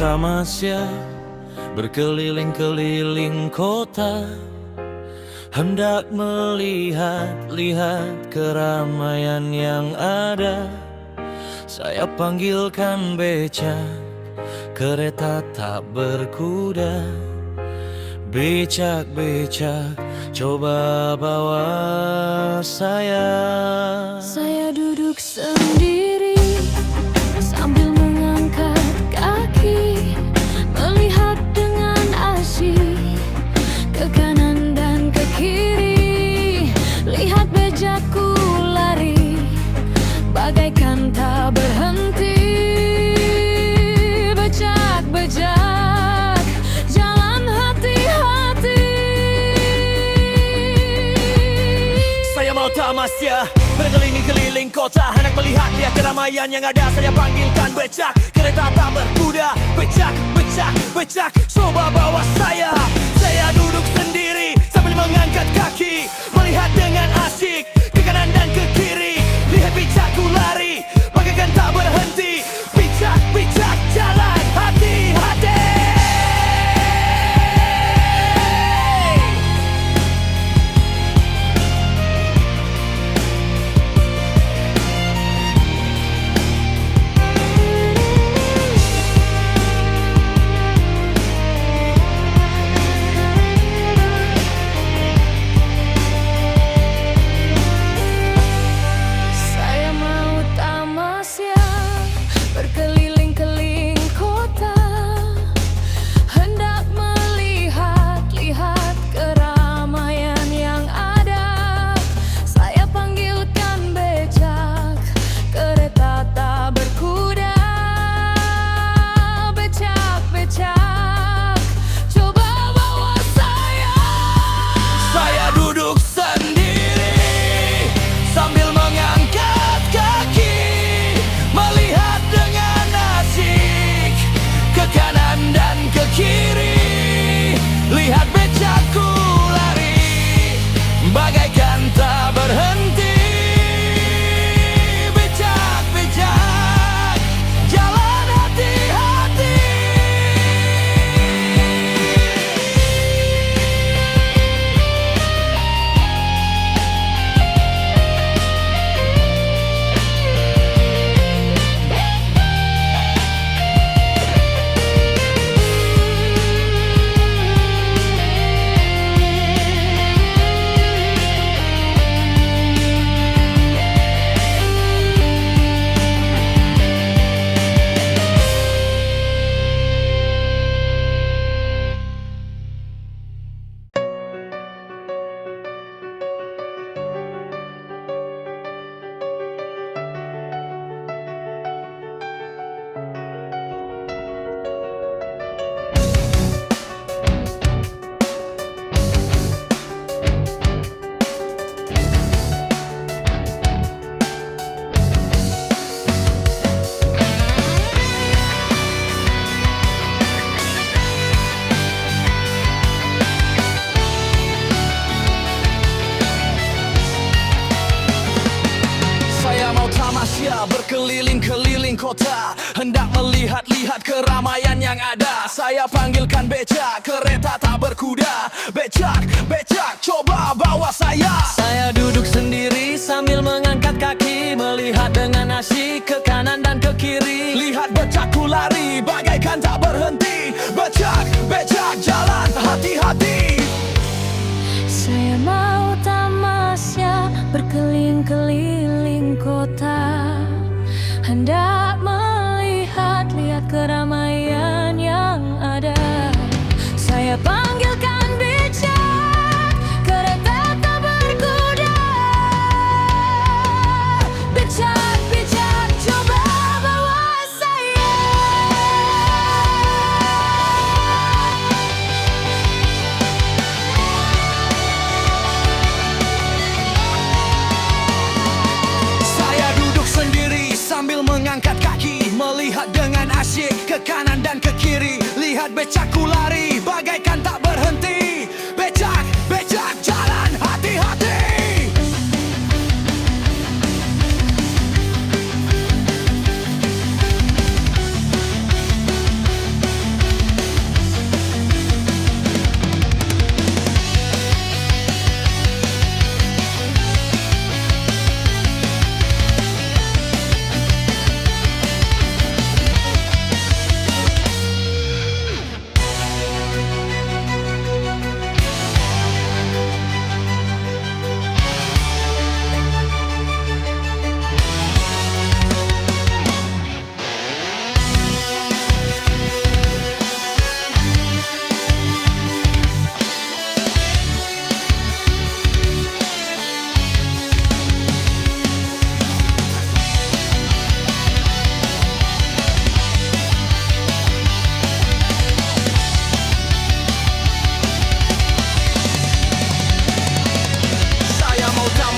tamasya berkeliling-keliling kota, hendak melihat-lihat keramaian yang ada. Saya panggilkan becak, kereta tak berkuda. Becak-becak, coba bawa saya. Saya duduk sendiri sambil mengangkat kaki, melihat dengan asyik ke kanan dan ke kiri. Lihat bejakku lari bagaikan tak berhenti. Becak-becak, jalan hati-hati. Saya mau tamasya berkeliling-keliling kota, hendak melihat-lihat keramaian yang ada. Saya panggilkan becak, kereta tak berkuda. Becak-becak, becak, coba bawa saya. Saya duduk sendiri sambil mengangkat kaki, melihat dengan asyik ke kanan dan ke kiri. Lihat becakku lari bagaikan tak berhenti. Becak-becak, jalan hati-hati. Saya mau tamasya berkeliling-keliling kota, hendak melihat-lihat keramaian yang ada. Saya panggilkan becak, kereta tak berkuda. Becak-becak, coba bawa saya. Saya duduk sendiri sambil mengangkat kaki, melihat dengan asyik ke kanan dan ke kiri. Lihat becakku lari bagaikan tak berhenti. Becak-becak, jalan hati-hati. Saya mau tamasya berkeliling-keliling kota, hendak melihat-lihat keramaian yang ada. Saya panggilkan becak, kereta tak berkuda. Becak-becak, coba bawa saya. Saya duduk sendiri sambil mengangkat kaki, melihat dengan asyik ke kanan dan ke kiri. Lihat becakku lari bagaikan tak berhenti. Becak-becak, jalan hati-hati. Saya mau tamasya berkeliling-keliling kota, hendak melihat-lihat keramaian yang ada. Saya panggilkan becak, kereta tak berkuda. Becak-becak, coba bawa saya. Saya duduk sendiri sambil mengangkat kaki, melihat dengan asyik ke kanan dan ke kiri. Lihat becakku lari bagaikan tak berhenti. Becak-becak, jalan hati-hati.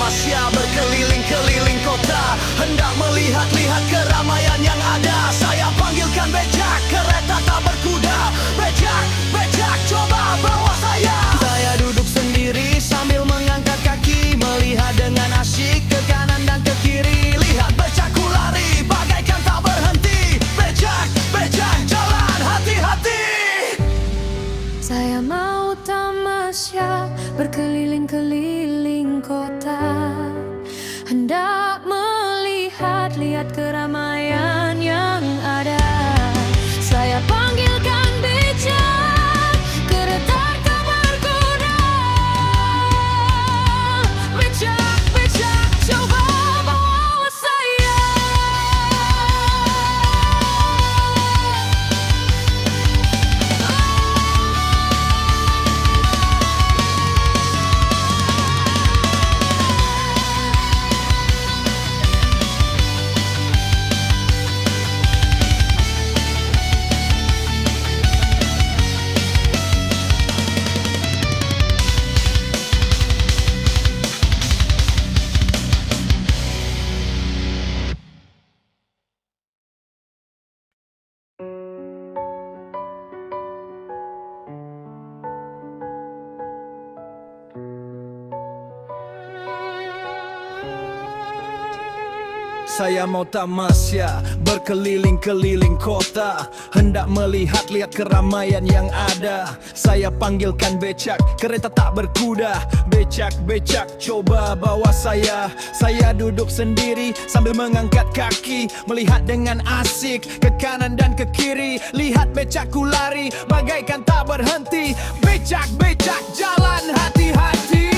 tamasya berkeliling-keliling kota, hendak melihat-lihat keramaian yang ada. Saya panggilkan becak, kereta tak berkuda. Becak, becak, coba bawa saya. Saya duduk sendiri sambil mengangkat kaki, melihat dengan asyik ke kanan dan ke kiri. Lihat becakku lari bagaikan tak berhenti. Becak, becak, jalan hati-hati. Saya mau tamasya berkeliling-keliling kota, hendak melihat-lihat keramaian yang ada. Saya panggilkan becak, kereta tak berkuda. Becak, becak, coba bawa saya. Saya mau tamasya berkeliling-keliling kota, hendak melihat-lihat keramaian yang ada. Saya panggilkan becak, kereta tak berkuda. Becak, becak, coba bawa saya. Saya duduk sendiri sambil mengangkat kaki, melihat dengan asik ke kanan dan ke kiri. Lihat becakku lari bagaikan tak berhenti. Becak, becak, jalan hati-hati.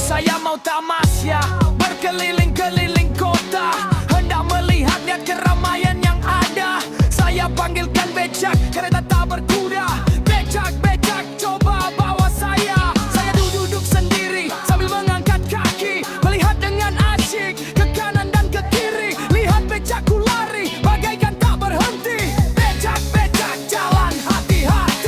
Saya mau tamasya berkeliling-keliling kota, hendak melihat-lihat keramaian yang ada. Saya panggilkan becak, kereta tak berkuda. Becak, becak, coba bawa saya. Saya duduk sendiri sambil mengangkat kaki, melihat dengan asyik ke kanan dan ke kiri. Lihat becakku lari bagaikan tak berhenti. Becak, becak, jalan hati-hati.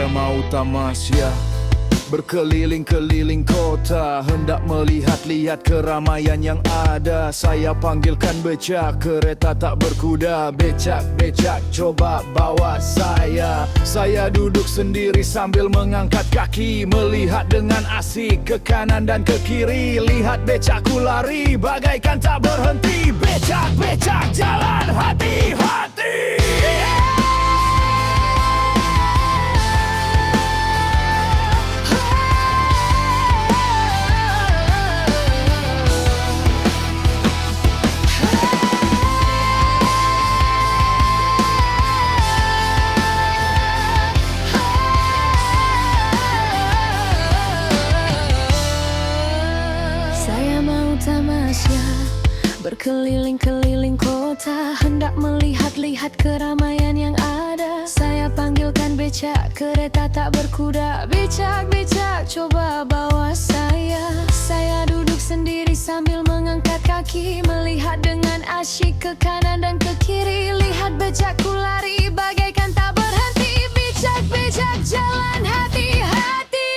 Saya mau tamasya berkeliling-keliling kota, hendak melihat-lihat keramaian yang ada. Saya panggilkan becak, kereta tak berkuda. Becak-becak coba bawa saya. Saya duduk sendiri sambil mengangkat kaki, melihat dengan asik ke kanan dan ke kiri. Lihat becakku lari bagaikan tak berhenti. Becak-becak jalan hati-hati. Tamasya berkeliling-keliling kota, hendak melihat-lihat keramaian yang ada. Saya panggilkan becak, kereta tak berkuda. Becak-becak coba bawa saya. Saya duduk sendiri sambil mengangkat kaki, melihat dengan asyik ke kanan dan ke kiri. Lihat becakku lari bagaikan tak berhenti. Becak-becak jalan hati-hati.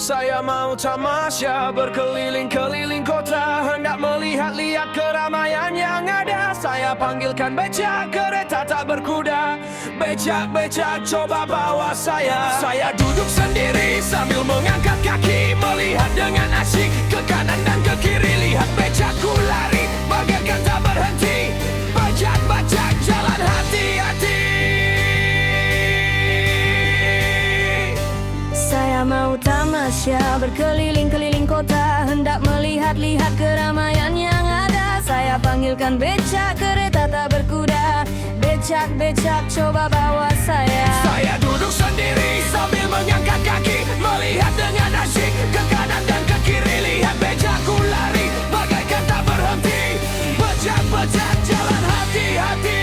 Saya mau tamasya berkeliling-keliling kota, hendak melihat-lihat keramaian yang ada. Saya panggilkan becak, kereta tak berkuda. Becak-becak coba bawa saya. Saya duduk sendiri sambil mengangkat kaki, melihat dengan asyik ke kanan dan ke kiri. Lihat becakku lari bagaikan tak berhenti. Becak-becak jalan hati-hati. Saya mau tamasya berkeliling-keliling kota, hendak melihat-lihat keramaian yang ada. Saya panggilkan becak, kereta tak berkuda. Becak-becak coba bawa saya. Saya duduk sendiri sambil mengangkat kaki, melihat dengan asyik ke kanan dan ke kiri. Lihat becakku lari bagaikan tak berhenti. Becak-becak jalan hati-hati.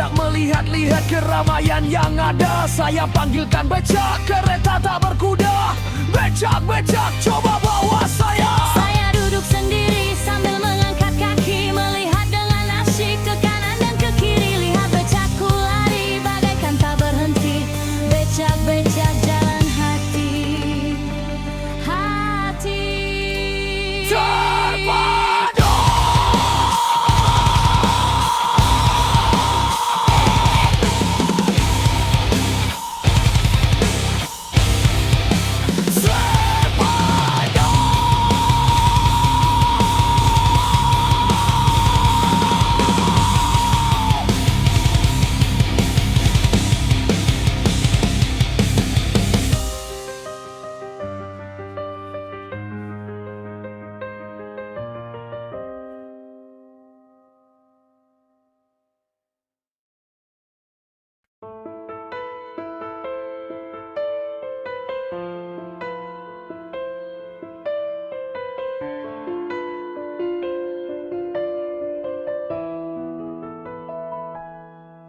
Hendak melihat-lihat keramaian yang ada, saya panggilkan becak, kereta tak berkuda. Becak, becak, coba bawa saya. Saya duduk sendiri sambil mengangkat kaki, melihat dengan asyik ke kanan dan ke kiri. Lihat becakku lari bagaikan tak berhenti. Becak, becak jalan hati. Hati Terpadu.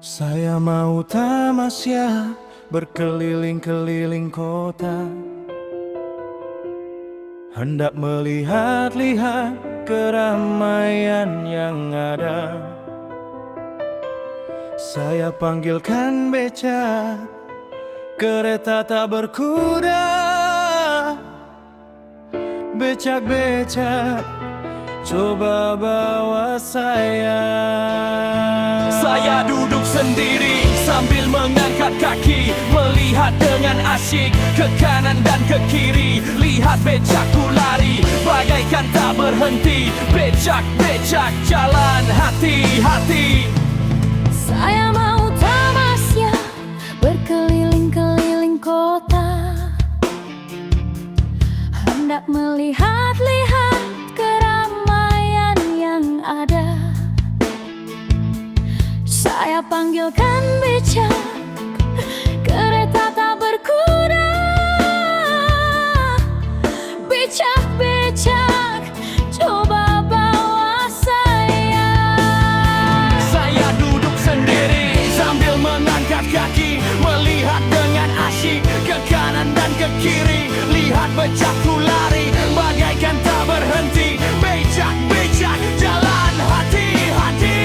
Saya mau tamasya berkeliling-keliling kota, hendak melihat-lihat keramaian yang ada. Saya panggilkan becak, kereta tak berkuda. Becak-becak, coba bawa saya. Saya duduk sendiri sambil mengangkat kaki, melihat dengan asyik ke kanan dan ke kiri. Lihat becakku lari bagaikan tak berhenti. Becak, becak, jalan hati-hati. Saya mau tamasya berkeliling-keliling kota, hendak melihat-lihat keramaian yang ada. Saya panggilkan becak, kereta tak berkuda. Becak, becak, coba bawa saya. Saya duduk sendiri sambil mengangkat kaki, melihat dengan asyik ke kanan dan ke kiri. Lihat becakku lari bagaikan tak berhenti. Becak, becak, jalan hati-hati.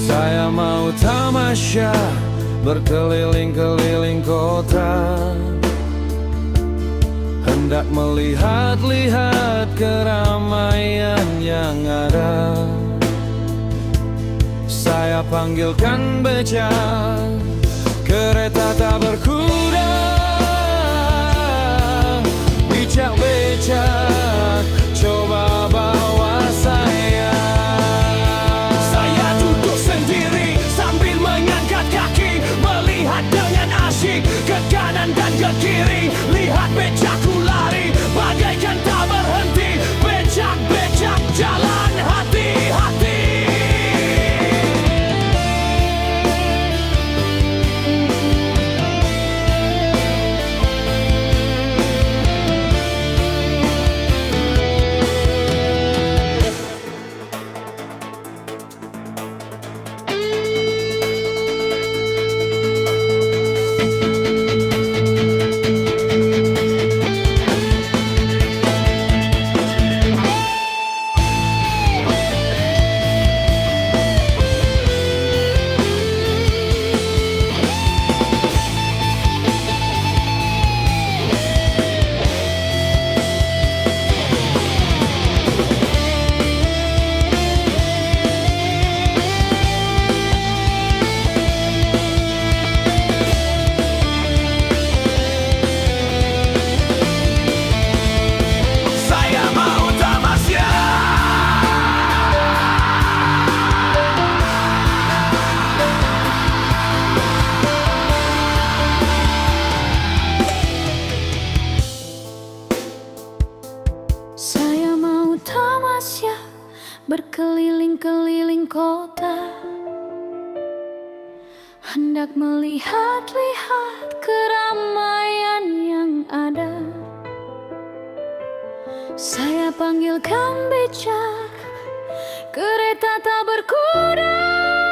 Saya mau tamasya berkeliling-keliling kota, hendak melihat-lihat keramaian yang ada. Saya panggilkan becak, kereta tak berkuda. Becak-becak, coba bawa saya. Saya duduk sendiri sambil mengangkat kaki, melihat dengan asyik ke kanan dan ke kiri. Lihat becakku lari bagaikan tak berhenti. Becak, becak, jalan hati-hati. keliling-keliling kota, hendak melihat-lihat keramaian yang ada. Saya panggilkan becak, kereta tak berkuda.